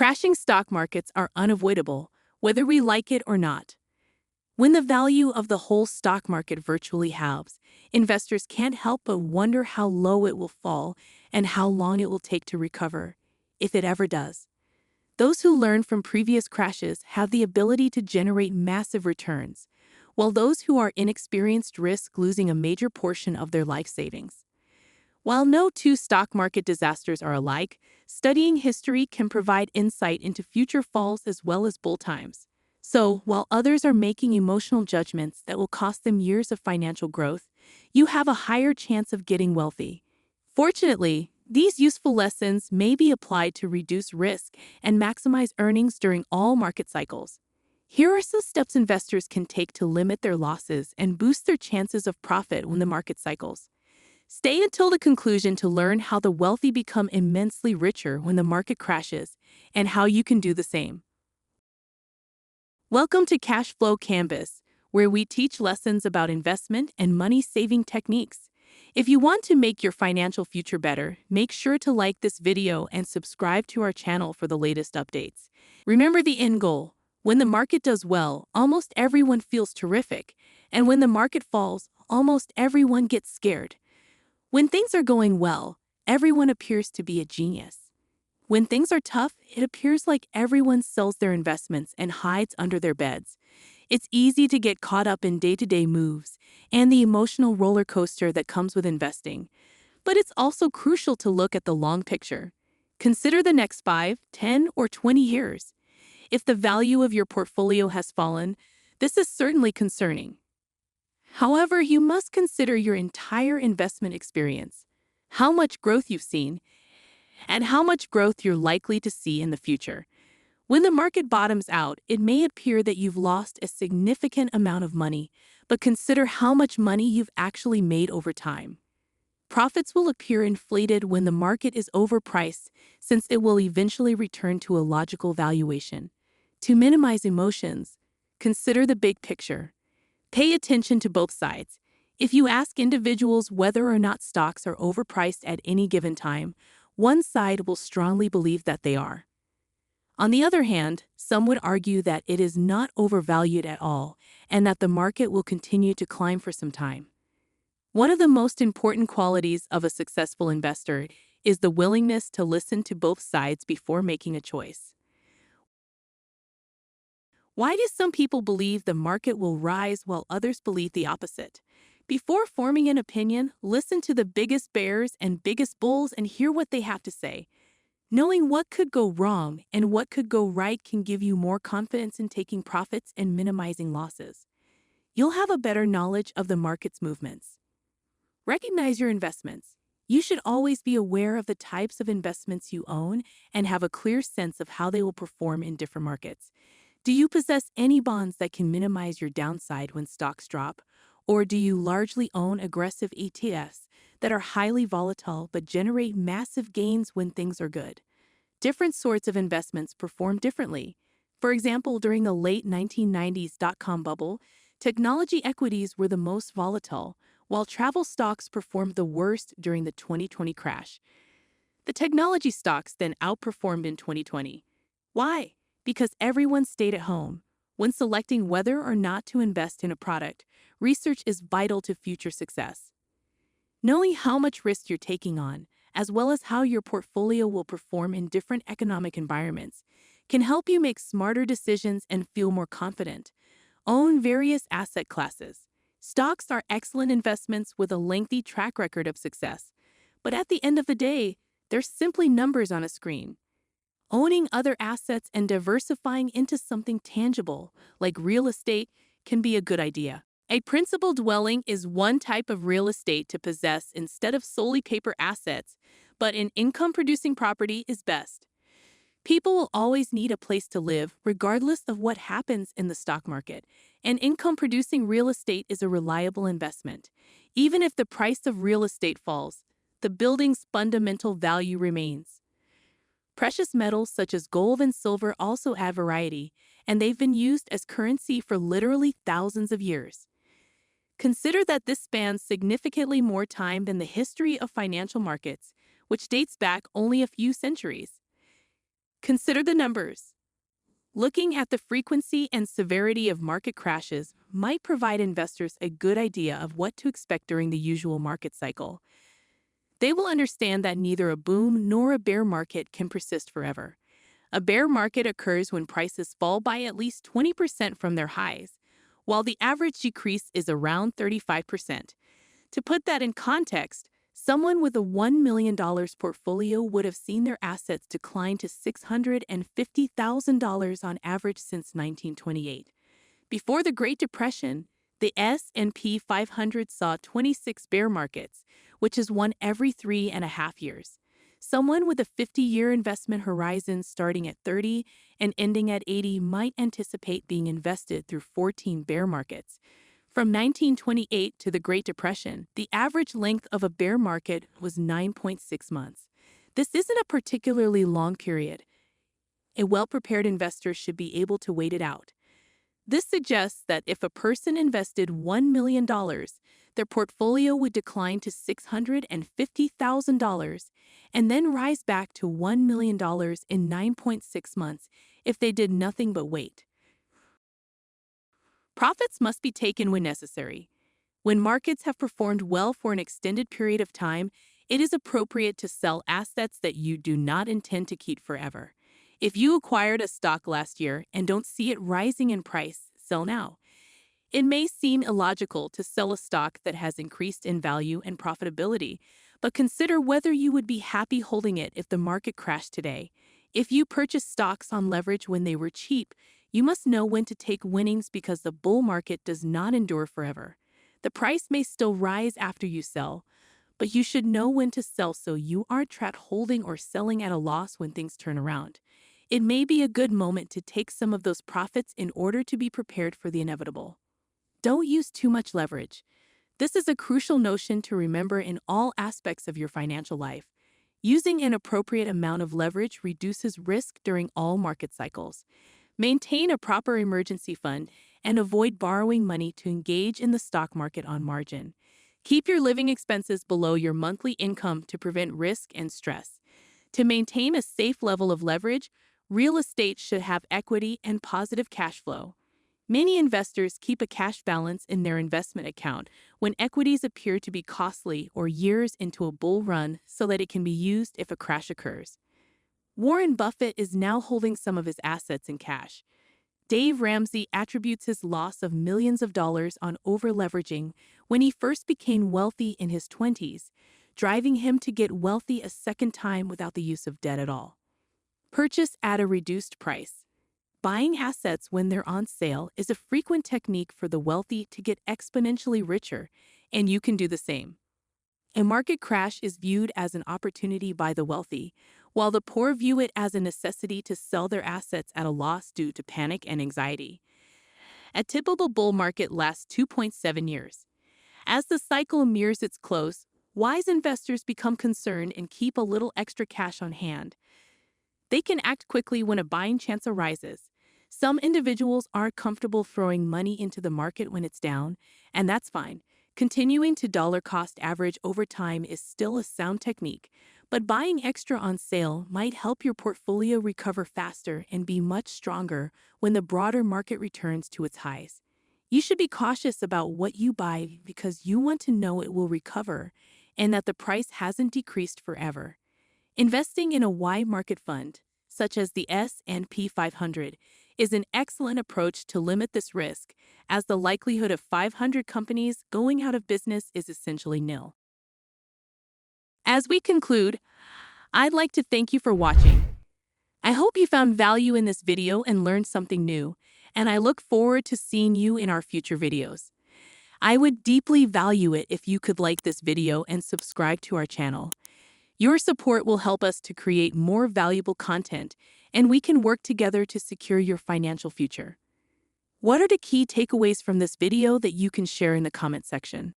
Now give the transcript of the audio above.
Crashing stock markets are unavoidable, whether we like it or not. When the value of the whole stock market virtually halves, investors can't help but wonder how low it will fall and how long it will take to recover, if it ever does. Those who learn from previous crashes have the ability to generate massive returns, while those who are inexperienced risk losing a major portion of their life savings. While no two stock market disasters are alike, studying history can provide insight into future falls as well as bull times. So, while others are making emotional judgments that will cost them years of financial growth, you have a higher chance of getting wealthy. Fortunately, these useful lessons may be applied to reduce risk and maximize earnings during all market cycles. Here are some steps investors can take to limit their losses and boost their chances of profit when the market cycles. Stay until the conclusion to learn how the wealthy become immensely richer when the market crashes and how you can do the same. Welcome to Cashflow Canvas, where we teach lessons about investment and money-saving techniques. If you want to make your financial future better, make sure to like this video and subscribe to our channel for the latest updates. Remember the end goal. When the market does well, almost everyone feels terrific, and when the market falls, almost everyone gets scared. When things are going well, everyone appears to be a genius. When things are tough, it appears like everyone sells their investments and hides under their beds. It's easy to get caught up in day-to-day moves and the emotional roller coaster that comes with investing. But it's also crucial to look at the long picture. Consider the next 5, 10, or 20 years. If the value of your portfolio has fallen, this is certainly concerning. However, you must consider your entire investment experience, how much growth you've seen, and how much growth you're likely to see in the future. When the market bottoms out, it may appear that you've lost a significant amount of money, but consider how much money you've actually made over time. Profits will appear inflated when the market is overpriced, since it will eventually return to a logical valuation. To minimize emotions, consider the big picture. Pay attention to both sides. If you ask individuals whether or not stocks are overpriced at any given time, one side will strongly believe that they are. On the other hand, some would argue that it is not overvalued at all and that the market will continue to climb for some time. One of the most important qualities of a successful investor is the willingness to listen to both sides before making a choice. Why do some people believe the market will rise while others believe the opposite? Before forming an opinion, listen to the biggest bears and biggest bulls and hear what they have to say. Knowing what could go wrong and what could go right can give you more confidence in taking profits and minimizing losses. You'll have a better knowledge of the market's movements. Recognize your investments. You should always be aware of the types of investments you own and have a clear sense of how they will perform in different markets. Do you possess any bonds that can minimize your downside when stocks drop? Or do you largely own aggressive ETFs that are highly volatile but generate massive gains when things are good? Different sorts of investments perform differently. For example, during the late 1990s dot-com bubble, technology equities were the most volatile, while travel stocks performed the worst during the 2020 crash. The technology stocks then outperformed in 2020. Why? Because everyone stayed at home. When selecting whether or not to invest in a product, research is vital to future success. Knowing how much risk you're taking on, as well as how your portfolio will perform in different economic environments, can help you make smarter decisions and feel more confident. Own various asset classes. Stocks are excellent investments with a lengthy track record of success, but at the end of the day, they're simply numbers on a screen. Owning other assets and diversifying into something tangible, like real estate, can be a good idea. A principal dwelling is one type of real estate to possess instead of solely paper assets, but an income-producing property is best. People will always need a place to live, regardless of what happens in the stock market, and income-producing real estate is a reliable investment. Even if the price of real estate falls, the building's fundamental value remains. Precious metals such as gold and silver also add variety, and they've been used as currency for literally thousands of years. Consider that this spans significantly more time than the history of financial markets, which dates back only a few centuries. Consider the numbers. Looking at the frequency and severity of market crashes might provide investors a good idea of what to expect during the usual market cycle. They will understand that neither a boom nor a bear market can persist forever. A bear market occurs when prices fall by at least 20% from their highs, while the average decrease is around 35%. To put that in context, someone with a $1 million portfolio would have seen their assets decline to $650,000 on average since 1928. Before the Great Depression, the S&P 500 saw 26 bear markets, which is one every 3.5 years. Someone with a 50-year investment horizon starting at 30 and ending at 80 might anticipate being invested through 14 bear markets. From 1928 to the Great Depression, the average length of a bear market was 9.6 months. This isn't a particularly long period. A well-prepared investor should be able to wait it out. This suggests that if a person invested $1 million, their portfolio would decline to $650,000 and then rise back to $1 million in 9.6 months if they did nothing but wait. Profits must be taken when necessary. When markets have performed well for an extended period of time, it is appropriate to sell assets that you do not intend to keep forever. If you acquired a stock last year and don't see it rising in price, sell now. It may seem illogical to sell a stock that has increased in value and profitability, but consider whether you would be happy holding it if the market crashed today. If you purchased stocks on leverage when they were cheap, you must know when to take winnings because the bull market does not endure forever. The price may still rise after you sell, but you should know when to sell so you aren't trapped holding or selling at a loss when things turn around. It may be a good moment to take some of those profits in order to be prepared for the inevitable. Don't use too much leverage. This is a crucial notion to remember in all aspects of your financial life. Using an appropriate amount of leverage reduces risk during all market cycles. Maintain a proper emergency fund and avoid borrowing money to engage in the stock market on margin. Keep your living expenses below your monthly income to prevent risk and stress. To maintain a safe level of leverage, real estate should have equity and positive cash flow. Many investors keep a cash balance in their investment account when equities appear to be costly or years into a bull run so that it can be used if a crash occurs. Warren Buffett is now holding some of his assets in cash. Dave Ramsey attributes his loss of millions of dollars on overleveraging when he first became wealthy in his 20s, driving him to get wealthy a second time without the use of debt at all. Purchase at a reduced price. Buying assets when they're on sale is a frequent technique for the wealthy to get exponentially richer, and you can do the same. A market crash is viewed as an opportunity by the wealthy, while the poor view it as a necessity to sell their assets at a loss due to panic and anxiety. A typical bull market lasts 2.7 years. As the cycle nears its close, wise investors become concerned and keep a little extra cash on hand. They can act quickly when a buying chance arises. Some individuals aren't comfortable throwing money into the market when it's down, and that's fine. Continuing to dollar cost average over time is still a sound technique, but buying extra on sale might help your portfolio recover faster and be much stronger when the broader market returns to its highs. You should be cautious about what you buy because you want to know it will recover and that the price hasn't decreased forever. Investing in a Y market fund, such as the S&P 500, is an excellent approach to limit this risk, as the likelihood of 500 companies going out of business is essentially nil. As we conclude, I'd like to thank you for watching. I hope you found value in this video and learned something new, and I look forward to seeing you in our future videos. I would deeply value it if you could like this video and subscribe to our channel. Your support will help us to create more valuable content, and we can work together to secure your financial future. What are the key takeaways from this video that you can share in the comment section?